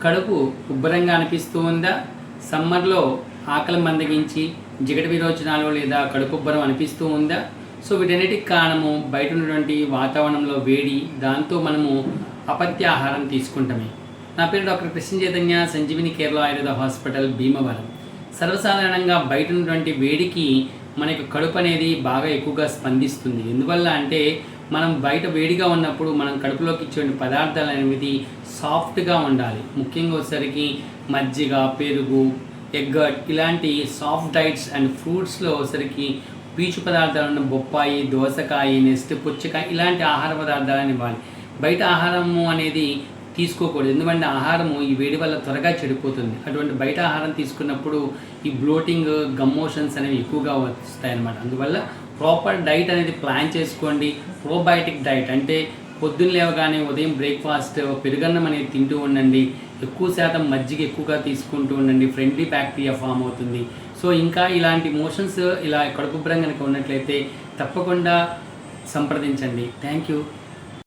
కడుపు ఉబ్బరంగా అనిపిస్తూ ఉందా? సమ్మర్లో ఆకలి మందగించి జిగట విరోచనాలు లేదా కడుపుబ్బరం అనిపిస్తూ ఉందా? సో వీటన్నిటికి కారణము బయట ఉన్నటువంటి వాతావరణంలో వేడి, దాంతో మనము అపత్యాహారం తీసుకుంటామే. నా పేరు డాక్టర్ కృష్ణ చైతన్య, సంజీవిని కేరళ ఆయుర్వేద హాస్పిటల్, భీమవరం. సర్వసాధారణంగా బయట ఉన్నటువంటి వేడికి మనకు కడుపు అనేది బాగా ఎక్కువగా స్పందిస్తుంది. ఎందువల్ల అంటే మనం బయట వేడిగా ఉన్నప్పుడు మనం కడుపులోకి ఇచ్చే పదార్థాలు అనేవి సాఫ్ట్గా ఉండాలి. ముఖ్యంగా వచ్చేసరికి మజ్జిగ, పెరుగు, ఎగ్గట్ ఇలాంటి సాఫ్ట్ డైట్స్ అండ్ ఫ్రూట్స్లో వచ్చేసరికి పీచు పదార్థాలను బొప్పాయి, దోసకాయ, నెక్స్ట్ పుచ్చకాయ ఇలాంటి ఆహార పదార్థాలను ఇవ్వాలి. బయట ఆహారము అనేది తీసుకోకూడదు. ఎందుకంటే ఆహారము ఈ వేడి వల్ల త్వరగా చెడిపోతుంది. అటువంటి బయట ఆహారం తీసుకున్నప్పుడు ఈ బ్లోటింగ్, గమ్మోషన్స్ అనేవి ఎక్కువగా వస్తాయన్నమాట. అందువల్ల ప్రాపర్ డైట్ అనేది ప్లాన్ చేసుకోండి. ప్రోబయోటిక్ డైట్ అంటే పొద్దున్న లేవగానే ఉదయం బ్రేక్ఫాస్ట్ పెరుగన్నం అనేది తింటూ ఉండండి. ఎక్కువ శాతం మజ్జిగ ఎక్కువగా తీసుకుంటూ ఉండండి. ఫ్రెండ్లీ బ్యాక్టీరియా ఫామ్ అవుతుంది. సో ఇంకా ఇలాంటి మోషన్స్ ఇలా కడుపుబ్బరం కనుక ఉన్నట్లయితే తప్పకుండా సంప్రదించండి. Thank you.